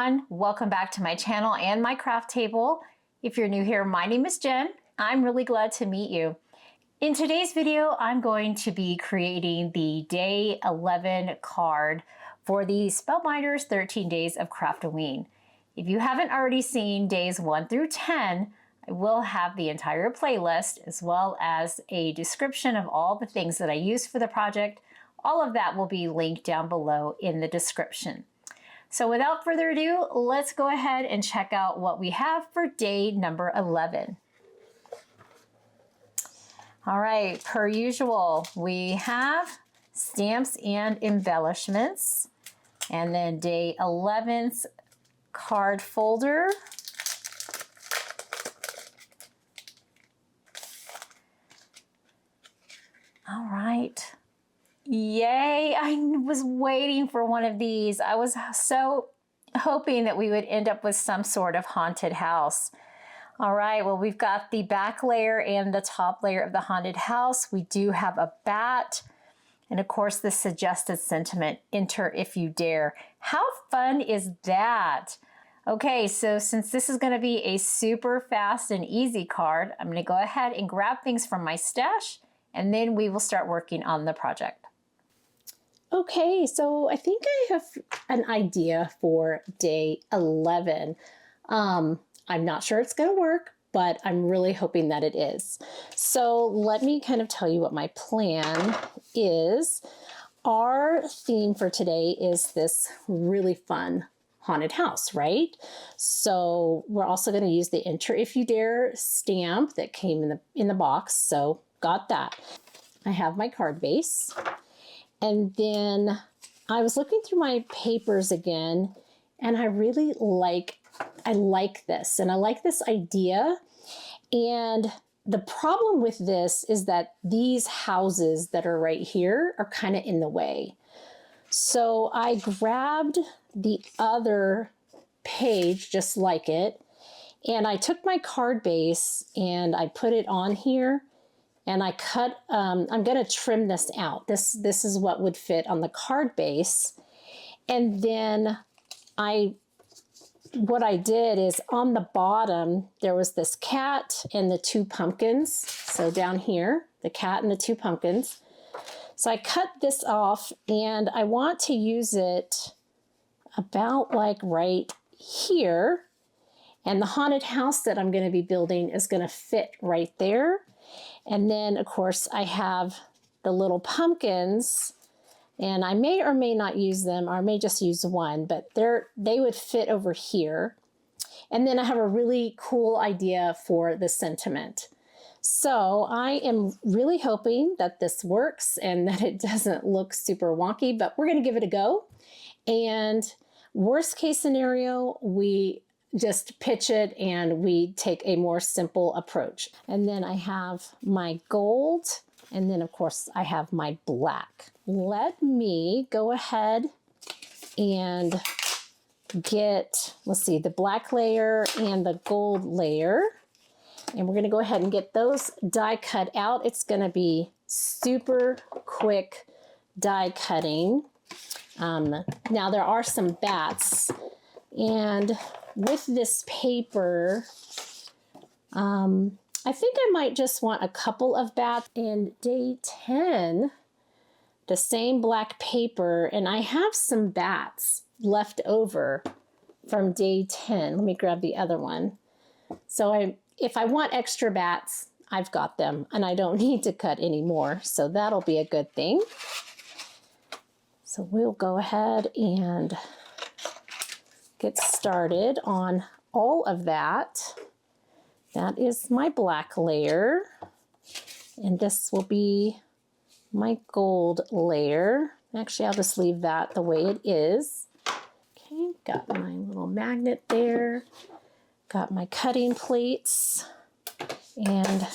everyone, welcome back to my channel and my craft table. If you're new here, my name is Jen. I'm really glad to meet you. In today's video, I'm going to be creating the day 11 card for the Spellbinders 13 Days of Craftoween. If you haven't already seen days 1 through 10, I will have the entire playlist as well as a description of all the things that I used for the project. All of that will be linked down below in the description. So without further ado, let's go ahead and check out what we have for day number 11. All right, per usual, we have stamps and embellishments, and then day 11's card folder. All right. Yay, I was waiting for one of these. I was so hoping that we would end up with some sort of haunted house. All right, well, we've got the back layer and the top layer of the haunted house. We do have a bat. And of course, the suggested sentiment, enter if you dare. How fun is that? Okay, so since this is gonna be a super fast and easy card, I'm gonna go ahead and grab things from my stash, and then we will start working on the project. Okay, so I think I have an idea for day 11. I'm not sure it's gonna work, but I'm really hoping that it is. So let me kind of tell you what my plan is. Our theme for today is this really fun haunted house, right? So we're also gonna use the enter if you dare stamp that came in the box, so got that. I have my card base. And then I was looking through my papers again, and I really like this, and I like this idea. And the problem with this is that these houses that are right here are kind of in the way. So I grabbed the other page just like it, and I took my card base and I put it on here. And I cut, I'm gonna trim this out. This is what would fit on the card base. And then what I did is on the bottom, there was this cat and the 2 pumpkins. So down here, the cat and the 2 pumpkins. So I cut this off, and I want to use it about like right here. And the haunted house that I'm gonna be building is gonna fit right there. And then, of course, I have the little pumpkins, and I may or may not use them, or I may just use one, but they would fit over here. And then I have a really cool idea for the sentiment. So I am really hoping that this works and that it doesn't look super wonky, but we're going to give it a go. And worst case scenario, we just pitch it and we take a more simple approach. And then I have my gold, and then of course I have my black. Let me go ahead and get, let's see, the black layer and the gold layer. And we're gonna go ahead and get those die cut out. It's gonna be super quick die cutting. Now there are some bats, and with this paper, I think I might just want a couple of bats. And day 10, the same black paper, and I have some bats left over from day 10. Let me grab the other one. So if I want extra bats, I've got them, and I don't need to cut any more. So that'll be a good thing. So we'll go ahead and get started on all of that. That is my black layer, and this will be my gold layer. Actually, I'll just leave that the way it is. Okay, got my little magnet there, got my cutting plates, and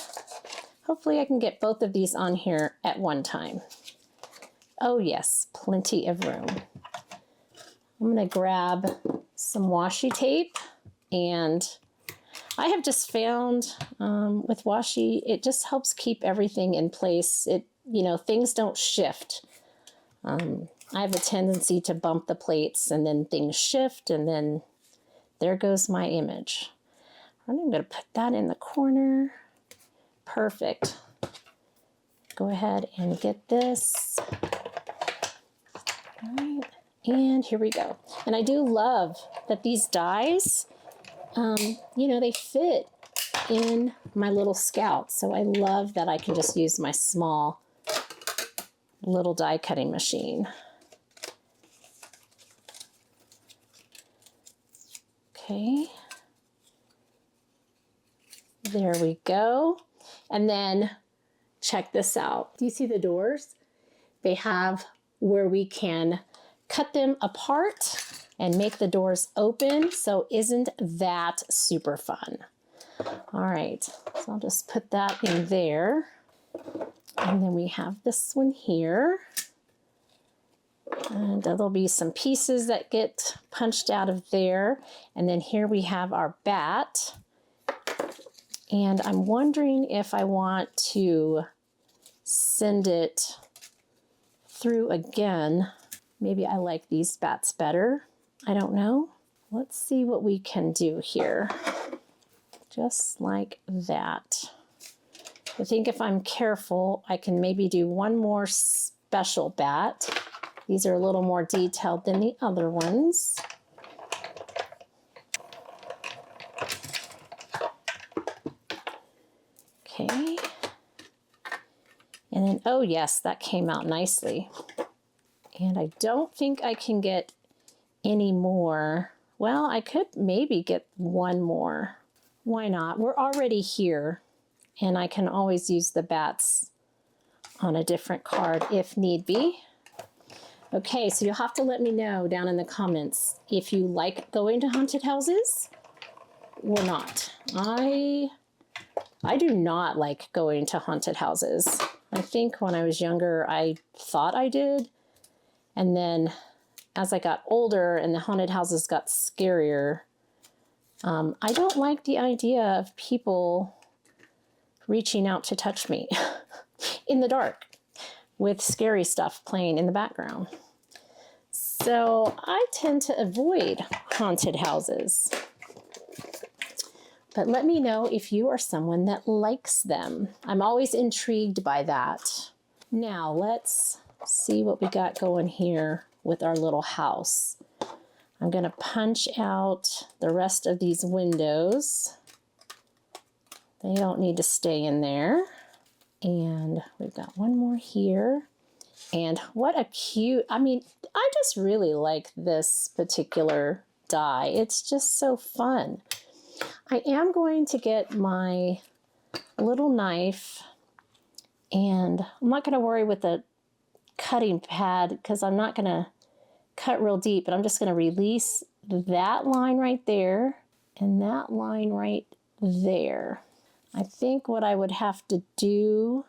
hopefully I can get both of these on here at one time. Oh yes, plenty of room. I'm gonna grab some washi tape, and I have just found with washi, it just helps keep everything in place. Things don't shift. I have a tendency to bump the plates and then things shift and then there goes my image. I'm going to put that in the corner. Perfect. Go ahead and get this. All right, and here we go. And I do love that these dies, you know, they fit in my little Scout. So I love that I can just use my small little die cutting machine. Okay. There we go. And then check this out. Do you see the doors? They have where we can cut them apart and make the doors open. So isn't that super fun? All right, so I'll just put that in there. And then we have this one here. And there'll be some pieces that get punched out of there. And then here we have our bat. And I'm wondering if I want to send it through again. Maybe I like these bats better. I don't know. Let's see what we can do here. Just like that. I think if I'm careful, I can maybe do one more special bat. These are a little more detailed than the other ones. Okay. And then, oh yes, that came out nicely. And I don't think I can get any more. Well, I could maybe get one more. Why not? We're already here, and I can always use the bats on a different card if need be. Okay, so you'll have to let me know down in the comments if you like going to haunted houses or not. I do not like going to haunted houses. I think when I was younger, I thought I did. And then as I got older and the haunted houses got scarier, I don't like the idea of people reaching out to touch me in the dark with scary stuff playing in the background. So I tend to avoid haunted houses. But let me know if you are someone that likes them. I'm always intrigued by that. Now let's see what we got going here with our little house. I'm going to punch out the rest of these windows. They don't need to stay in there. And we've got one more here. And what a cute, I mean, I just really like this particular die. It's just so fun. I am going to get my little knife, and I'm not going to worry with the cutting pad because I'm not going to cut real deep, but I'm just going to release that line right there and that line right there. I think what I would have to do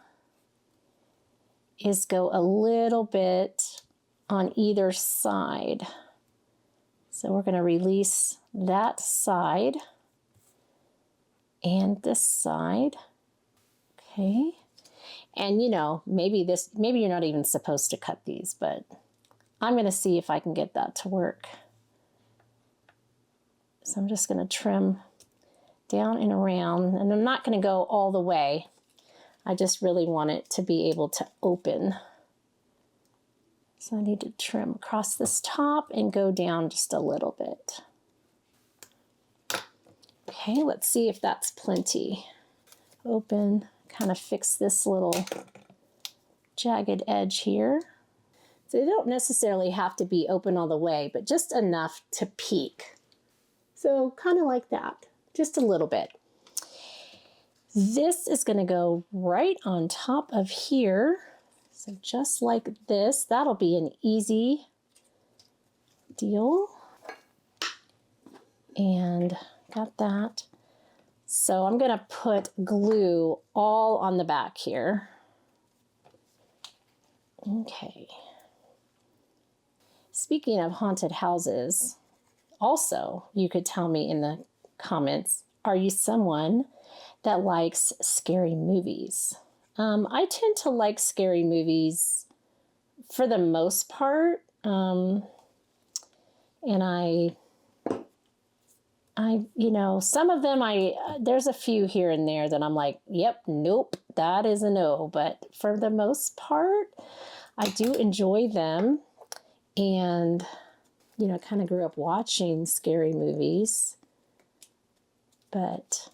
is go a little bit on either side. So we're going to release that side and this side. Okay. And you know, maybe you're not even supposed to cut these, but I'm going to see if I can get that to work. So I'm just going to trim down and around, and I'm not going to go all the way. I just really want it to be able to open. So I need to trim across this top and go down just a little bit. Okay, let's see if that's plenty. Open, kind of fix this little jagged edge here. So they don't necessarily have to be open all the way, but just enough to peek. So kind of like that, just a little bit. This is going to go right on top of here. So just like this, that'll be an easy deal. And got that. So I'm going to put glue all on the back here. Okay. Speaking of haunted houses, also, you could tell me in the comments, are you someone that likes scary movies? I tend to like scary movies for the most part. And I you know, some of them there's a few here and there that I'm like, yep, nope, that is a no. But for the most part, I do enjoy them. And, you know, I kind of grew up watching scary movies. But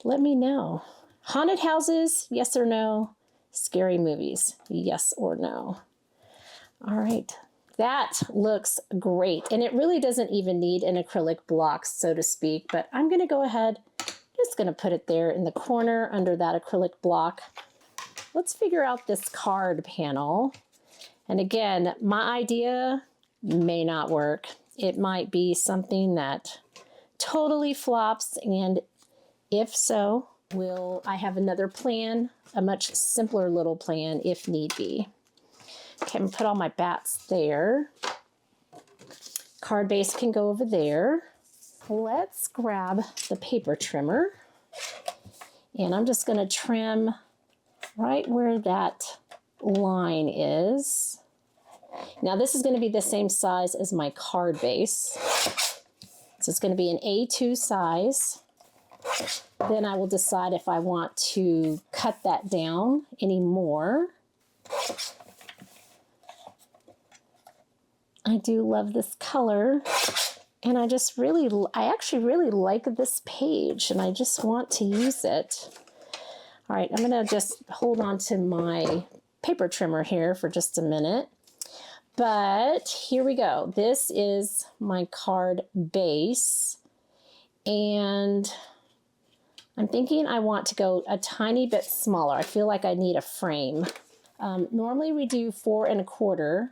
let me know. Haunted houses, yes or no? Scary movies, yes or no? All right. That looks great. And it really doesn't even need an acrylic block, so to speak, but I'm going to go ahead, just going to put it there in the corner under that acrylic block. Let's figure out this card panel. And again, my idea may not work. It might be something that totally flops, and if so, I have another plan, a much simpler little plan if need be. Okay, I'm gonna put all my bats there. Card base can go over there. Let's grab the paper trimmer, and I'm just gonna trim right where that line is. Now this is gonna be the same size as my card base. So it's gonna be an A2 size. Then I will decide if I want to cut that down any more. I do love this color, and I actually really like this page, and I just want to use it. All right, I'm gonna just hold on to my paper trimmer here for just a minute. But here we go. This is my card base, and I'm thinking I want to go a tiny bit smaller. I feel like I need a frame. Normally we do 4 1/4.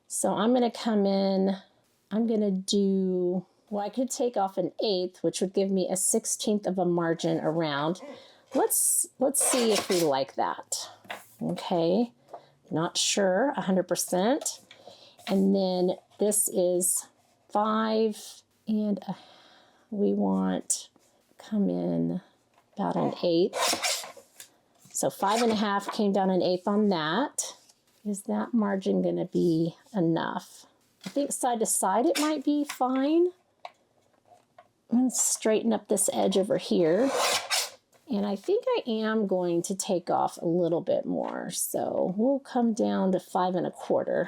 So I'm going to come in, I'm going to do, well, I could take off an 1/8, which would give me a 1/16 of a margin around. Let's see if we like that. Okay, not sure 100%. And then this is 5, and we want come in about an 1/8. So 5 1/2 came down an 1/8 on that. Is that margin going to be enough? I think side to side it might be fine. I'm going to straighten up this edge over here. And I think I am going to take off a little bit more. So we'll come down to 5 1/4.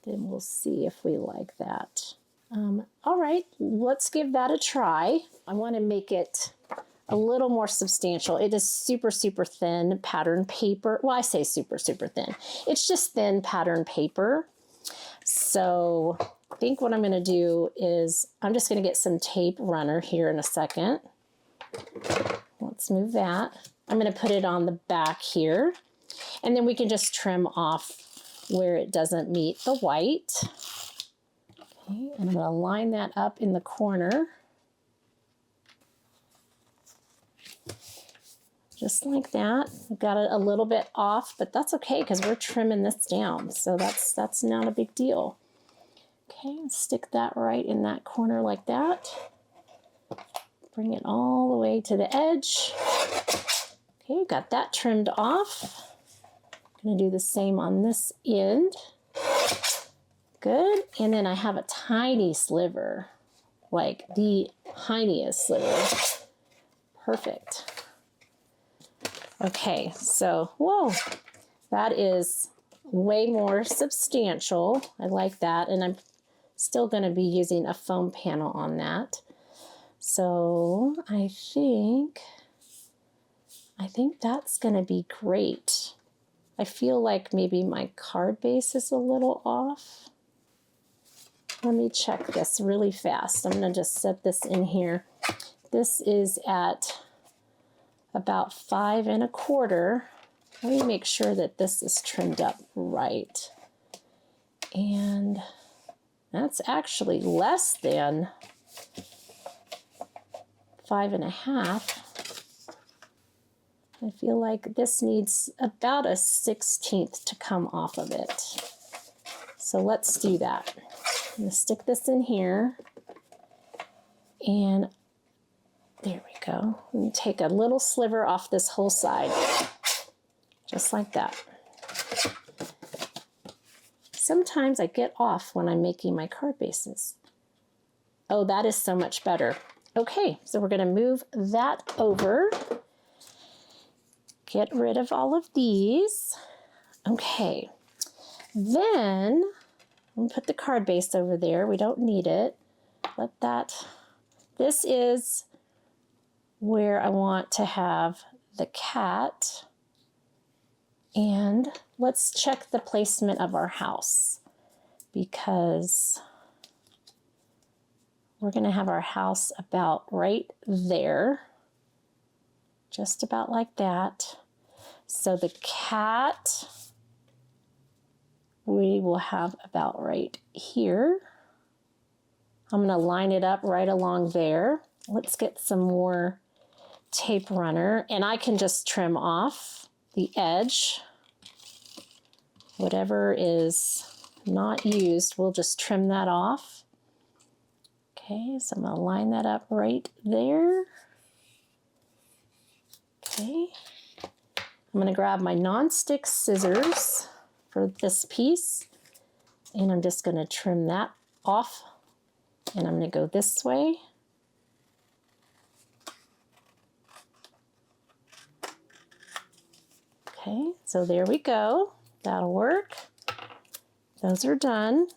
Then we'll see if we like that. All right, let's give that a try. I want to make it a little more substantial. It is super, super thin pattern paper. Well, I say super, super thin. It's just thin pattern paper. So I think what I'm going to do is I'm just going to get some tape runner here in a second. Let's move that. I'm going to put it on the back here, and then we can just trim off where it doesn't meet the white. Okay, and I'm going to line that up in the corner. Just like that. I've got it a little bit off, but that's okay because we're trimming this down. So that's not a big deal. Okay, stick that right in that corner like that. Bring it all the way to the edge. Okay, got that trimmed off. I'm gonna do the same on this end. Good, and then I have a tiny sliver, like the tiniest sliver. Perfect. Okay, so, whoa, that is way more substantial. I like that, and I'm still going to be using a foam panel on that. So I think that's going to be great. I feel like maybe my card base is a little off. Let me check this really fast. I'm going to just set this in here. This is at about 5 1/4. Let me make sure that this is trimmed up right. And that's actually less than 5 1/2. I feel like this needs about a 1/16 to come off of it. So let's do that. I'm going to stick this in here, and there we go. Let me take a little sliver off this whole side, just like that. Sometimes I get off when I'm making my card bases. Oh, that is so much better. Okay, so we're gonna move that over. Get rid of all of these. Okay, then I'm gonna put the card base over there. We don't need it. Let that, this is where I want to have the cat. And let's check the placement of our house, because we're going to have our house about right there, just about like that. So the cat we will have about right here. I'm going to line it up right along there. Let's get some more tape runner, and I can just trim off the edge. Whatever is not used, we'll just trim that off. Okay, so I'm going to line that up right there. Okay, I'm going to grab my non-stick scissors for this piece, and I'm just going to trim that off, and I'm going to go this way. Okay, so there we go. That'll work. Those are done.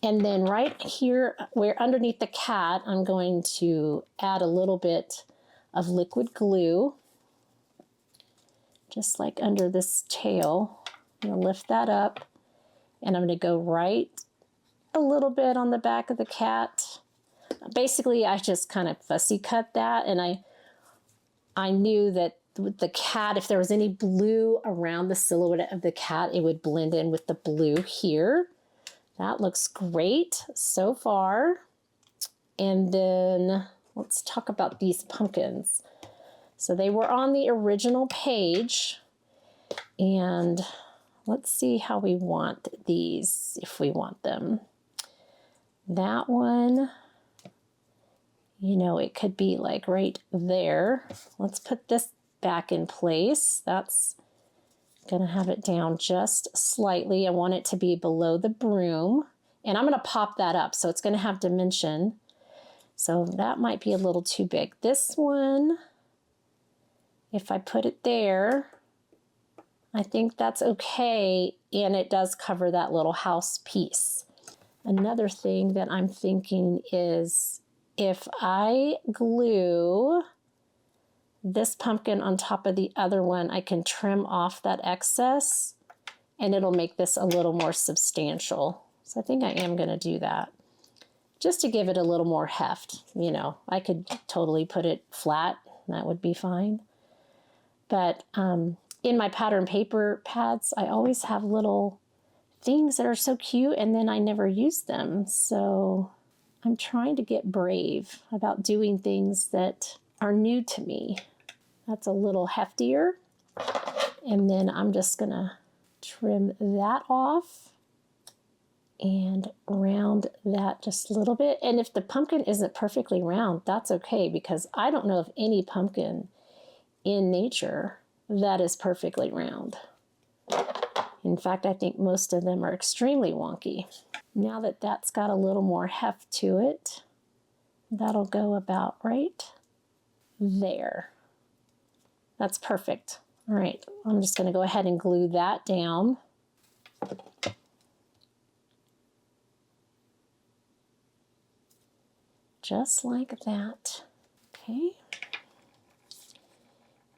And then right here, where underneath the cat, I'm going to add a little bit of liquid glue, just like under this tail. I'm going to lift that up, and I'm going to go right a little bit on the back of the cat. Basically, I just kind of fussy cut that, and I knew that with the cat, if there was any blue around the silhouette of the cat, it would blend in with the blue here. That looks great so far. And then let's talk about these pumpkins. So they were on the original page, and let's see how we want these, if we want them. That one, you know, it could be like right there. Let's put this back in place. That's gonna have it down just slightly. I want it to be below the broom, and I'm gonna pop that up, so it's gonna have dimension. So that might be a little too big. This one, if I put it there, I think that's okay, and it does cover that little house piece. Another thing that I'm thinking is if I glue this pumpkin on top of the other one, I can trim off that excess, and it'll make this a little more substantial. So I think I am going to do that, just to give it a little more heft. You know, I could totally put it flat, that would be fine. But in my pattern paper pads, I always have little things that are so cute, and then I never use them. So I'm trying to get brave about doing things that are new to me. That's a little heftier. And then I'm just gonna trim that off and round that just a little bit. And if the pumpkin isn't perfectly round, that's okay, because I don't know of any pumpkin in nature that is perfectly round. In fact, I think most of them are extremely wonky. Now that that's got a little more heft to it, that'll go about right there. That's perfect. All right, I'm just going to go ahead and glue that down. Just like that. Okay.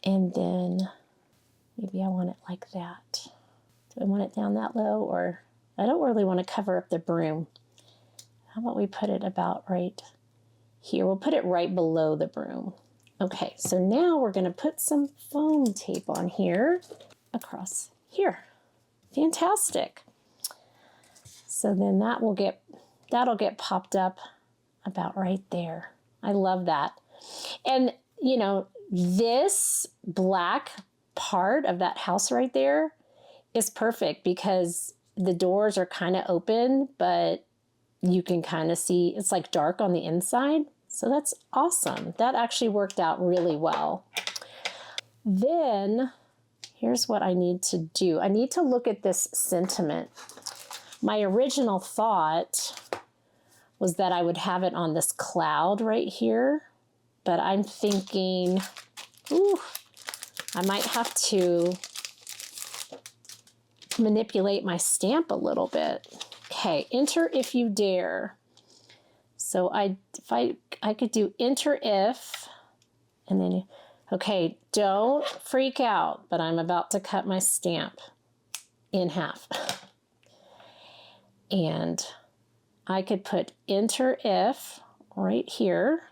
And then maybe I want it like that. Do I want it down that low, or I don't really want to cover up the broom. How about we put it about right here? We'll put it right below the broom. Okay, so now we're going to put some foam tape on here across here. Fantastic. So then that'll get popped up about right there. I love that. And you know, this black part of that house right there is perfect, because the doors are kind of open, but you can kind of see it's like dark on the inside. So that's awesome. That actually worked out really well. Then here's what I need to do. I need to look at this sentiment. My original thought was that I would have it on this cloud right here. But I'm thinking, ooh, I might have to manipulate my stamp a little bit. Okay, enter if you dare. So if I could do enter if, and then, okay, don't freak out, but I'm about to cut my stamp in half. And I could put enter if right here,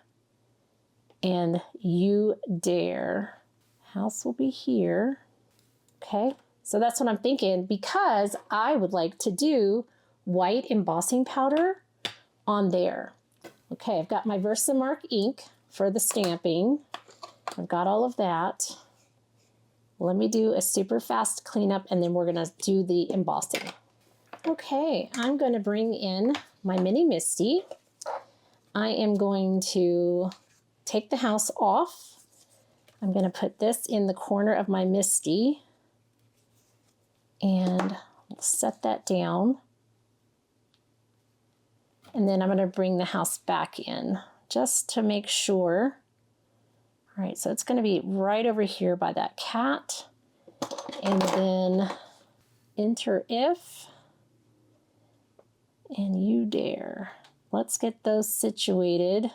and you dare. House will be here. Okay, so that's what I'm thinking, because I would like to do white embossing powder on there. Okay, I've got my Versamark ink for the stamping. I've got all of that. Let me do a super fast cleanup, and then we're gonna do the embossing. Okay, I'm gonna bring in my mini Misty. I am going to take the house off. I'm gonna put this in the corner of my Misty, and we'll set that down. And then I'm going to bring the house back in just to make sure. All right, so it's going to be right over here by that cat. And then enter if, and you dare. Let's get those situated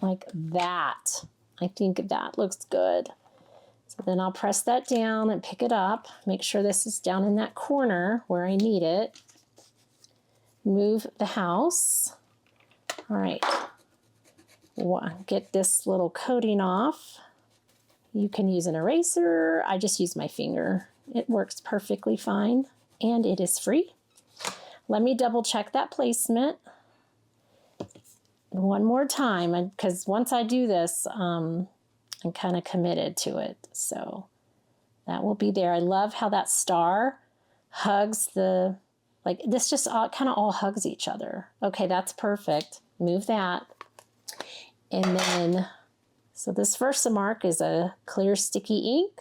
like that. I think that looks good. So then I'll press that down and pick it up. Make sure this is down in that corner where I need it. Move the house. All right, get this little coating off. You can use an eraser. I just use my finger. It works perfectly fine, and it is free. Let me double check that placement one more time, because once I do this, I'm kind of committed to it. So that will be there. I love how that star hugs the, like this just kind of all hugs each other. Okay, that's perfect. Move that. And then, so this Versamark is a clear sticky ink.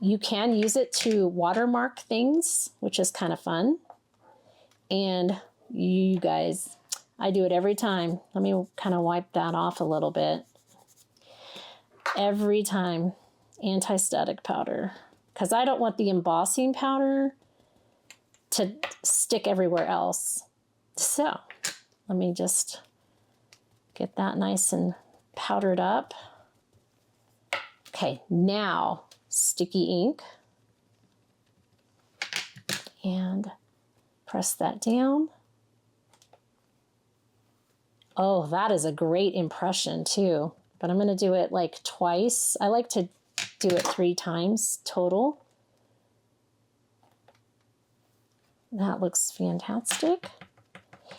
You can use it to watermark things, which is kind of fun. And you guys, I do it every time. Let me kind of wipe that off a little bit. Every time, anti-static powder, because I don't want the embossing powder to stick everywhere else. So let me just get that nice and powdered up. Okay, now sticky ink, and press that down. Oh, that is a great impression too, but I'm going to do it like twice. I like to do it 3 times total. That looks fantastic.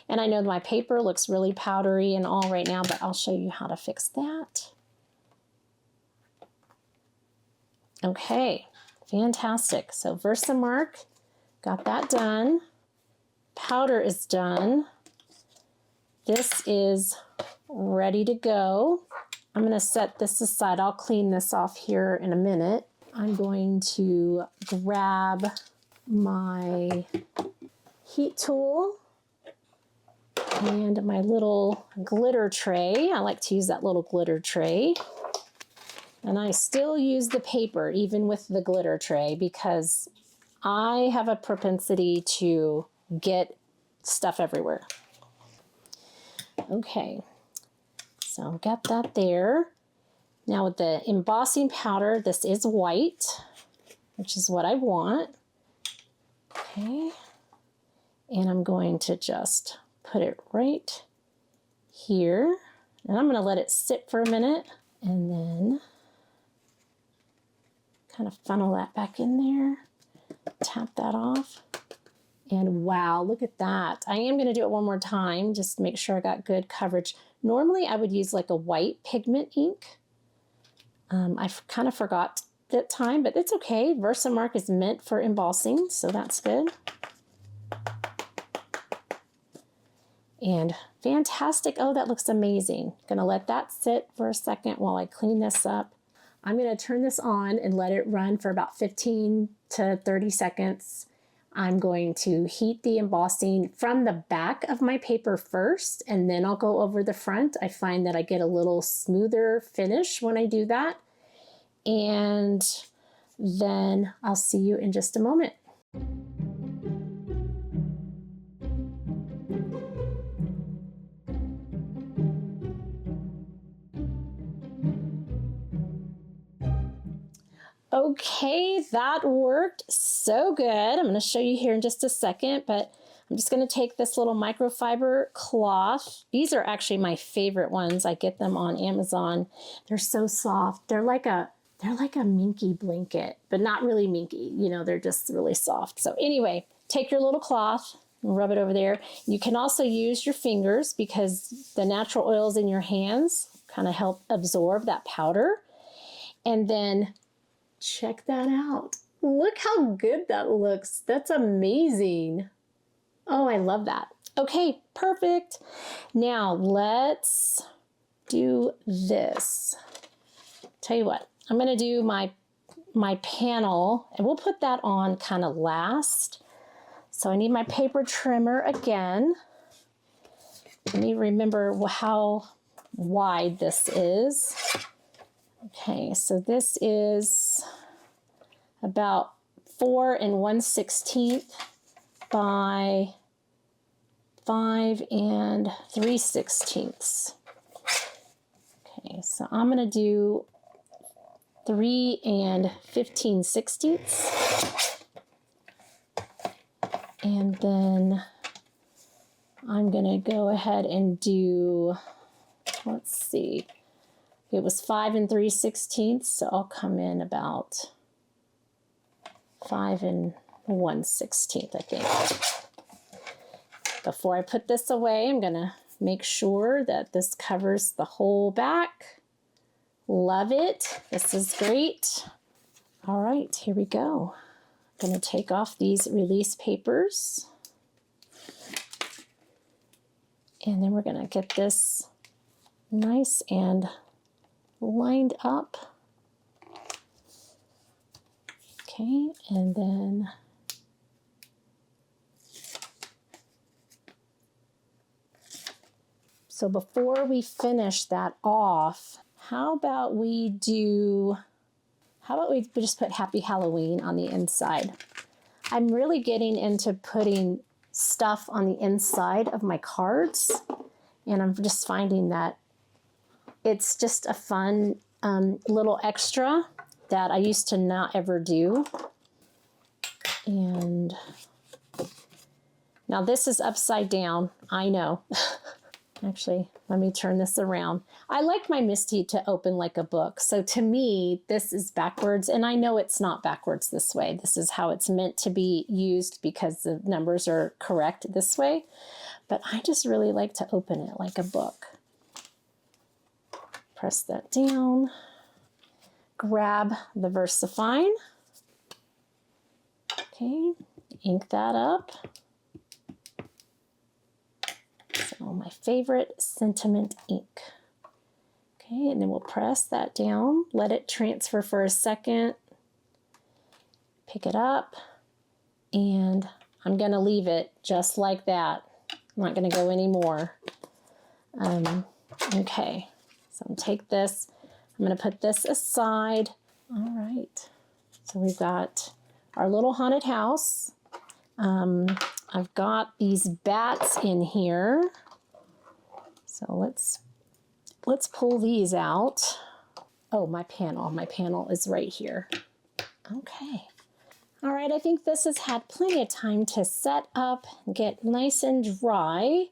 And I know my paper looks really powdery and all right now, but I'll show you how to fix that. Okay, fantastic. So Versamark, got that done. Powder is done. This is ready to go. I'm going to set this aside. I'll clean this off here in a minute. I'm going to grab my heat tool and my little glitter tray. I like to use that little glitter tray. And I still use the paper even with the glitter tray because I have a propensity to get stuff everywhere. Okay, so I've got that there. Now with the embossing powder, this is white, which is what I want. Okay, and I'm going to just put it right here. And I'm going to let it sit for a minute and then kind of funnel that back in there. Tap that off. And wow, look at that. I am going to do it one more time, just to make sure I got good coverage. Normally I would use like a white pigment ink. I kind of forgot that time, but it's okay. Versamark is meant for embossing, so that's good. And fantastic. Oh, that looks amazing. Gonna let that sit for a second while I clean this up. I'm gonna turn this on and let it run for about 15 to 30 seconds. I'm going to heat the embossing from the back of my paper first, and then I'll go over the front. I find that I get a little smoother finish when I do that. And then I'll see you in just a moment. Okay, that worked so good. I'm going to show you here in just a second, but I'm just going to take this little microfiber cloth. These are actually my favorite ones. I get them on Amazon. They're so soft. They're like a minky blanket, but not really minky. You know, they're just really soft. So anyway, take your little cloth and rub it over there. You can also use your fingers because the natural oils in your hands kind of help absorb that powder. And then check that out. Look how good that looks. That's amazing. Oh, I love that. Okay, perfect. Now let's do this. Tell you what, I'm going to do my panel, and we'll put that on kind of last. So I need my paper trimmer again. Let me remember how wide this is. Okay, so this is about 4 1/16 by 5 3/16. Okay, so I'm going to do 3 15/16. And then I'm going to go ahead and do, let's see, it was 5 3/16, so I'll come in about 5 1/16, I think. Before I put this away, I'm going to make sure that this covers the whole back. Love it. This is great. All right, here we go. I'm going to take off these release papers. And then we're going to get this nice and lined up. Okay, and then so before we finish that off, how about we just put Happy Halloween on the inside? I'm really getting into putting stuff on the inside of my cards, and I'm just finding that it's just a fun little extra that I used to not ever do. And now this is upside down, I know. Actually, let me turn this around. I like my Misty to open like a book. So to me, this is backwards, and I know it's not backwards this way. This is how it's meant to be used because the numbers are correct this way. But I just really like to open it like a book. Press that down. Grab the VersaFine. Okay, ink that up. So my favorite sentiment ink. Okay, and then we'll press that down, let it transfer for a second, pick it up, and I'm going to leave it just like that. I'm not going to go anymore. Okay, so I'm going to take this. I'm going to put this aside. All right, so we've got our little haunted house. I've got these bats in here. So let's pull these out. Oh, my panel is right here. Okay. All right, I think this has had plenty of time to set up, get nice and dry.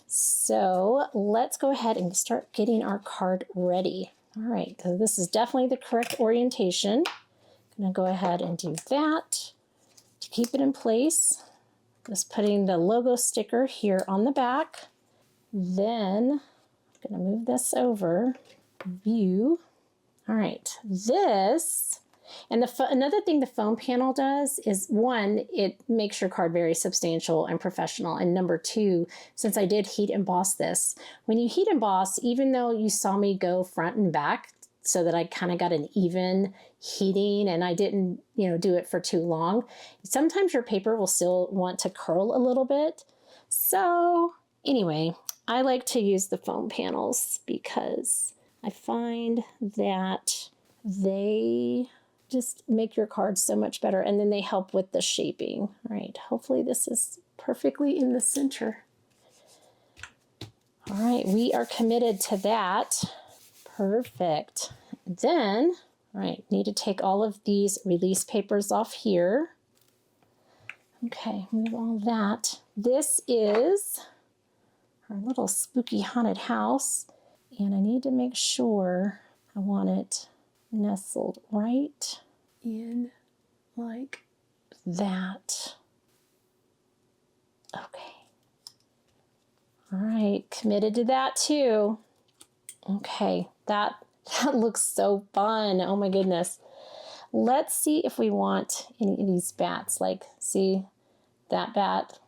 So let's go ahead and start getting our card ready. All right, so this is definitely the correct orientation. I'm gonna go ahead and do that to keep it in place. Just putting the logo sticker here on the back. Then I'm going to move this over. View. All right. This, and another thing the foam panel does is, one, it makes your card very substantial and professional. And number two, since I did heat emboss this, when you heat emboss, even though you saw me go front and back so that I kind of got an even heating and I didn't, do it for too long. Sometimes your paper will still want to curl a little bit. So anyway, I like to use the foam panels because I find that they just make your cards so much better, and then they help with the shaping. All right, hopefully this is perfectly in the center. All right, we are committed to that. Perfect. Then, all right, need to take all of these release papers off here. Okay, move all that. This is our little spooky haunted house, and I need to make sure I want it nestled right in like that. Okay. All right, committed to that too. Okay, that looks so fun. Oh my goodness. Let's see if we want any of these bats. Like, see that bat?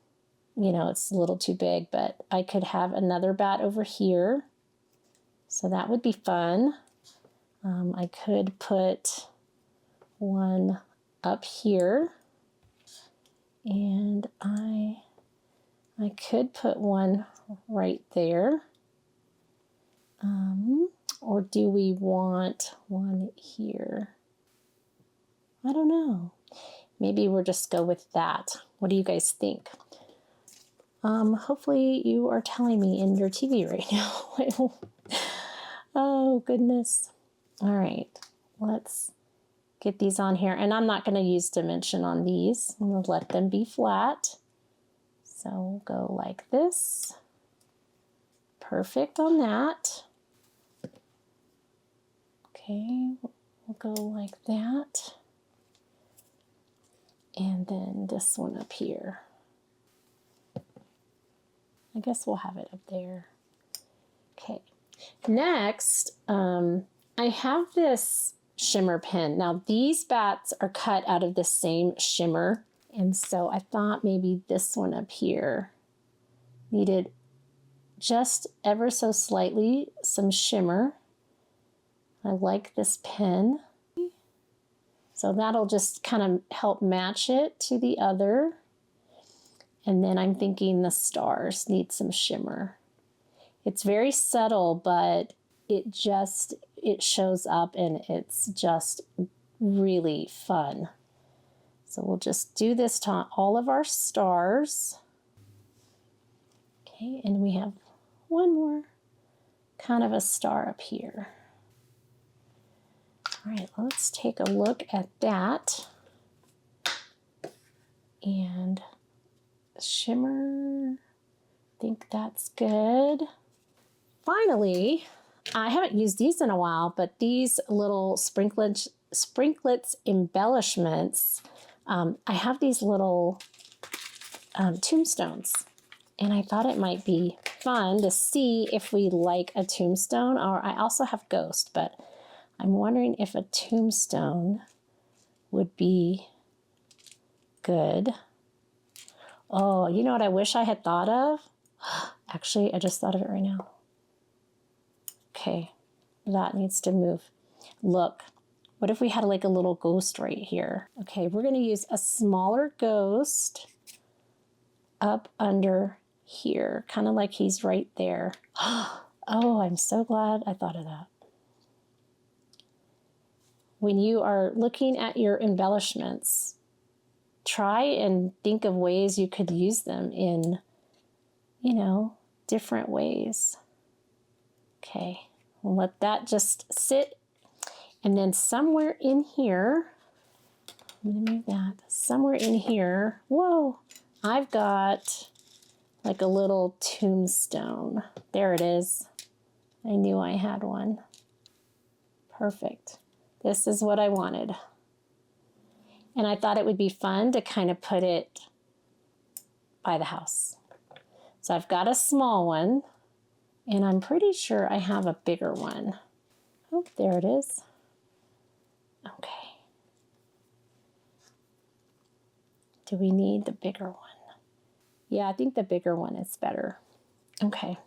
It's a little too big, but I could have another bat over here. So that would be fun. I could put one up here. And I could put one right there. Or do we want one here? I don't know. Maybe we'll just go with that. What do you guys think? Hopefully you are telling me in your TV right now. Oh, goodness. All right, let's get these on here. And I'm not going to use dimension on these. I'm going to let them be flat. So we'll go like this. Perfect on that. Okay, we'll go like that. And then this one up here. I guess we'll have it up there. Okay. Next, I have this shimmer pen. Now these bats are cut out of the same shimmer. And so I thought maybe this one up here needed just ever so slightly some shimmer. I like this pen. So that'll just kind of help match it to the other. And then I'm thinking the stars need some shimmer. It's very subtle, but it shows up and it's just really fun. So we'll just do this to all of our stars. Okay, and we have one more kind of a star up here. All right, let's take a look at that. And shimmer, I think that's good. Finally, I haven't used these in a while, but these little sprinklets embellishments, I have these little tombstones, and I thought it might be fun to see if we like a tombstone, or I also have ghost, but I'm wondering if a tombstone would be good. Oh, you know what I wish I had thought of? Actually, I just thought of it right now. Okay, that needs to move. Look, what if we had like a little ghost right here? Okay, we're gonna use a smaller ghost up under here, kind of like he's right there. Oh, I'm so glad I thought of that. When you are looking at your embellishments, try and think of ways you could use them in, different ways. Okay, we'll let that just sit. And then somewhere in here, I'm gonna move that, somewhere in here, whoa, I've got like a little tombstone. There it is. I knew I had one. Perfect. This is what I wanted. And I thought it would be fun to kind of put it by the house. So I've got a small one, and I'm pretty sure I have a bigger one. Oh, there it is. Okay. Do we need the bigger one? Yeah, I think the bigger one is better. Okay.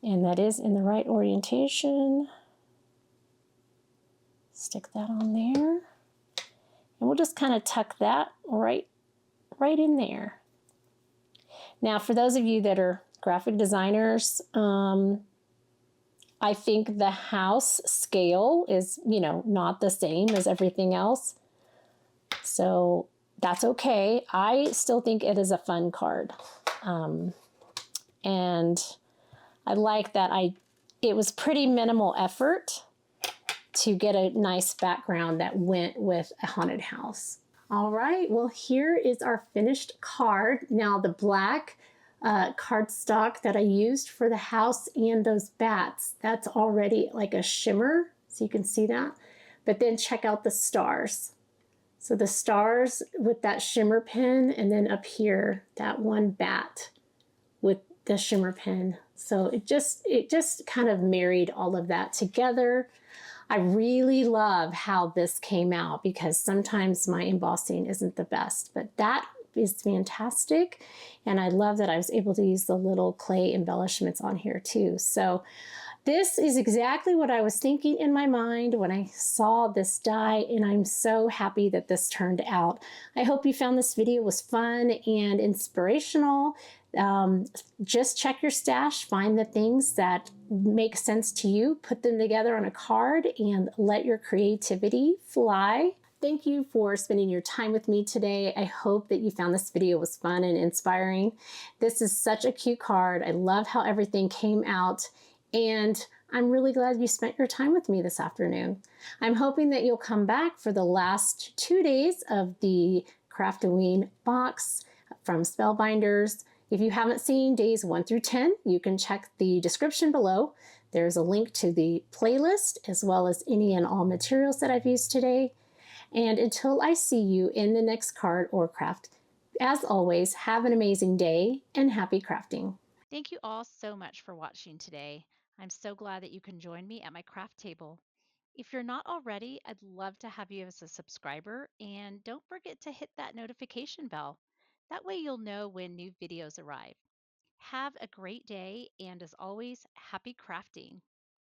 And that is in the right orientation. Stick that on there. And we'll just kind of tuck that right in there. Now, for those of you that are graphic designers, I think the house scale is, not the same as everything else. So that's okay. I still think it is a fun card. And I like that it was pretty minimal effort to get a nice background that went with a haunted house. All right, well, here is our finished card. Now, the black cardstock that I used for the house and those bats, that's already like a shimmer, so you can see that. But then check out the stars. So the stars with that shimmer pen, and then up here, that one bat with the shimmer pen. So it just kind of married all of that together. I really love how this came out because sometimes my embossing isn't the best, but that is fantastic. And I love that I was able to use the little clay embellishments on here too. So this is exactly what I was thinking in my mind when I saw this die, and I'm so happy that this turned out. I hope you found this video was fun and inspirational. Just check your stash, find the things that make sense to you, put them together on a card, and let your creativity fly. Thank you for spending your time with me today. I hope that you found this video was fun and inspiring. This is such a cute card. I love how everything came out, and I'm really glad you spent your time with me this afternoon. I'm hoping that you'll come back for the last 2 days of the Craftoween box from Spellbinders. If you haven't seen days 1 through 10, you can check the description below. There's a link to the playlist as well as any and all materials that I've used today. And until I see you in the next card or craft, as always, have an amazing day and happy crafting. Thank you all so much for watching today. I'm so glad that you can join me at my craft table. If you're not already, I'd love to have you as a subscriber, and don't forget to hit that notification bell. That way you'll know when new videos arrive. Have a great day, and as always, happy crafting.